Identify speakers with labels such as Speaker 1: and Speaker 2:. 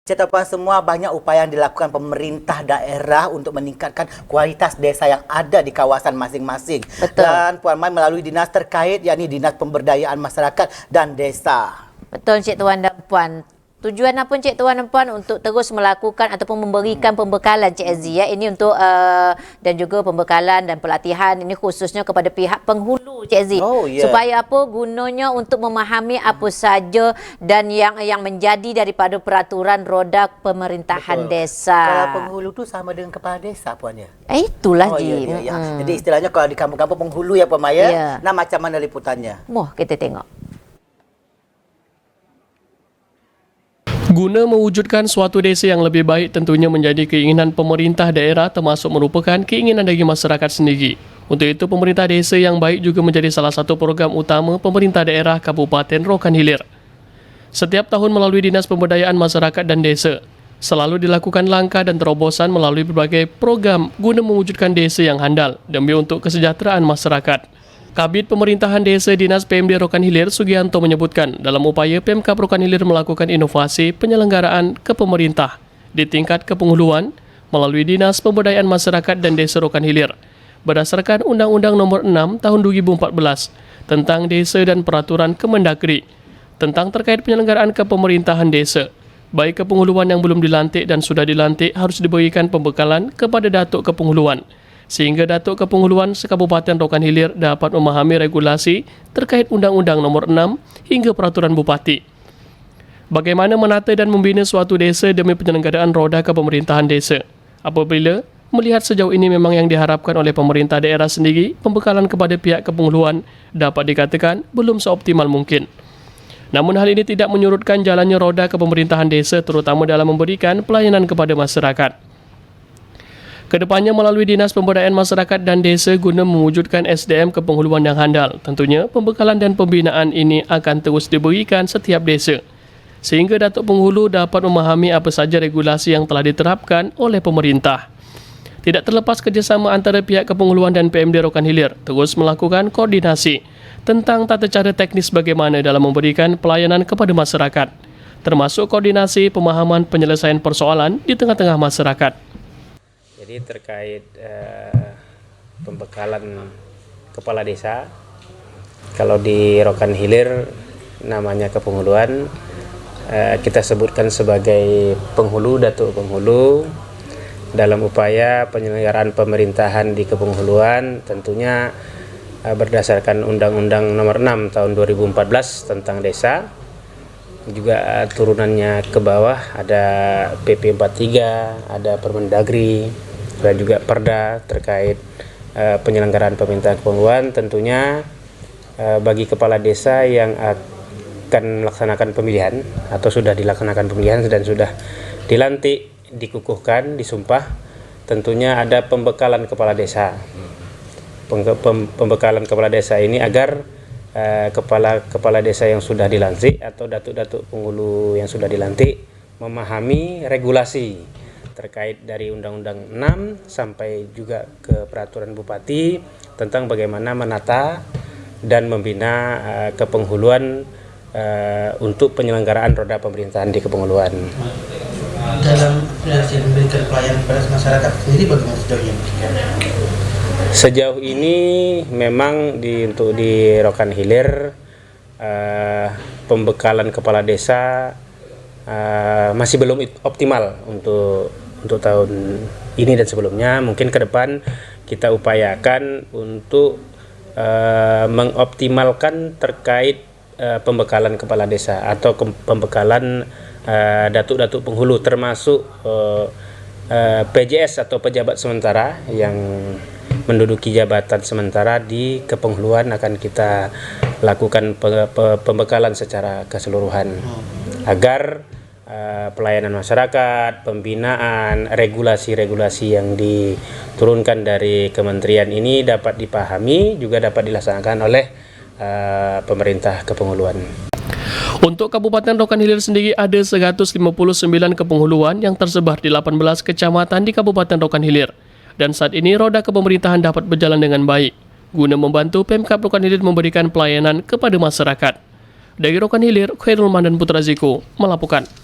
Speaker 1: Cik Puan semua, banyak upaya yang dilakukan pemerintah daerah untuk meningkatkan kualitas desa yang ada di kawasan masing-masing.
Speaker 2: Betul.
Speaker 1: Dan Puan Mai melalui dinas terkait, yakni Dinas Pemberdayaan Masyarakat dan Desa.
Speaker 2: Betul, Cik Tuan dan Puan. Tujuan apa Cik Tuan dan Puan untuk terus melakukan ataupun memberikan pembekalan Cik Azzi, ya? Ini untuk dan juga pembekalan dan pelatihan ini khususnya kepada pihak penghulu Cik Azzi. Supaya apa? Gunanya untuk memahami apa saja dan yang menjadi daripada peraturan roda pemerintahan desa.
Speaker 1: Kalau penghulu tu sama dengan kepala desa, Puan, ya?
Speaker 2: Itulah Ji.
Speaker 1: Jadi istilahnya kalau di kampung-kampung penghulu, ya Puan Mai, ya? Nah, macam mana liputannya?
Speaker 2: Kita tengok.
Speaker 3: Guna mewujudkan suatu desa yang lebih baik tentunya menjadi keinginan pemerintah daerah, termasuk merupakan keinginan dari masyarakat sendiri. Untuk itu, pemerintah desa yang baik juga menjadi salah satu program utama pemerintah daerah Kabupaten Rokan Hilir. Setiap tahun melalui Dinas Pemberdayaan Masyarakat dan Desa, selalu dilakukan langkah dan terobosan melalui berbagai program guna mewujudkan desa yang handal demi untuk kesejahteraan masyarakat. Kabid Pemerintahan Desa Dinas PMD Rokan Hilir Sugianto menyebutkan dalam upaya Pemkab Rokan Hilir melakukan inovasi penyelenggaraan kepemerintah di tingkat kepenghuluan melalui Dinas Pemberdayaan Masyarakat dan Desa Rokan Hilir berdasarkan Undang-Undang Nomor 6 Tahun 2014 tentang Desa dan Peraturan Kemendagri tentang terkait penyelenggaraan kepemerintahan desa. Baik kepenghuluan yang belum dilantik dan sudah dilantik harus diberikan pembekalan kepada Datuk Kepenghuluan, sehingga Datuk Kepenghuluan Sekabupaten Rokan Hilir dapat memahami regulasi terkait Undang-Undang Nomor 6 hingga Peraturan Bupati. Bagaimana menata dan membina suatu desa demi penyelenggaraan roda kepemerintahan desa. Apabila melihat sejauh ini memang yang diharapkan oleh pemerintah daerah sendiri, pembekalan kepada pihak kepenghuluan dapat dikatakan belum seoptimal mungkin. Namun hal ini tidak menyurutkan jalannya roda kepemerintahan desa, terutama dalam memberikan pelayanan kepada masyarakat. Kedepannya melalui Dinas Pemberdayaan Masyarakat dan Desa guna mewujudkan SDM kepenghuluan yang handal. Tentunya pembekalan dan pembinaan ini akan terus diberikan setiap desa, sehingga Datuk Penghulu dapat memahami apa saja regulasi yang telah diterapkan oleh pemerintah. Tidak terlepas kerjasama antara pihak kepenghuluan dan PMD Rokan Hilir terus melakukan koordinasi tentang tata cara teknis bagaimana dalam memberikan pelayanan kepada masyarakat, termasuk koordinasi pemahaman penyelesaian persoalan di tengah-tengah masyarakat.
Speaker 4: Jadi terkait pembekalan kepala desa, kalau di Rokan Hilir namanya kepenghuluan, kita sebutkan sebagai penghulu, Datuk Penghulu. Dalam upaya penyelenggaraan pemerintahan di kepenghuluan tentunya berdasarkan Undang-Undang Nomor 6 Tahun 2014 tentang desa, juga turunannya ke bawah ada PP 43, ada Permendagri, dan juga Perda terkait penyelenggaraan pemerintahan kepenghuluan. Tentunya bagi kepala desa yang akan melaksanakan pemilihan atau sudah dilaksanakan pemilihan dan sudah dilantik, dikukuhkan, disumpah, tentunya ada pembekalan kepala desa. Pembekalan kepala desa ini agar kepala desa yang sudah dilantik atau datuk-datuk penghulu yang sudah dilantik memahami regulasi terkait dari Undang-Undang 6 sampai juga ke Peraturan Bupati tentang bagaimana menata dan membina kepenghuluan untuk penyelenggaraan roda pemerintahan di kepenghuluan.
Speaker 5: Dalam memberikan pelayanan kepada masyarakat sendiri bagaimana sejauh ini?
Speaker 4: Sejauh ini memang untuk di Rokan Hilir pembekalan kepala desa masih belum optimal untuk tahun ini dan sebelumnya. Mungkin ke depan kita upayakan untuk mengoptimalkan terkait pembekalan kepala desa atau pembekalan datuk-datuk penghulu, termasuk PJS atau pejabat sementara yang menduduki jabatan sementara di kepenghuluan akan kita lakukan pembekalan secara keseluruhan agar pelayanan masyarakat, pembinaan, regulasi-regulasi yang diturunkan dari kementerian ini dapat dipahami, juga dapat dilaksanakan oleh pemerintah kepenghuluan.
Speaker 3: Untuk Kabupaten Rokan Hilir sendiri ada 159 kepenghuluan yang tersebar di 18 kecamatan di Kabupaten Rokan Hilir. Dan saat ini roda kepemerintahan dapat berjalan dengan baik guna membantu Pemkab Rokan Hilir memberikan pelayanan kepada masyarakat. Dari Rokan Hilir, Khairul Mandan Putra Ziko melaporkan.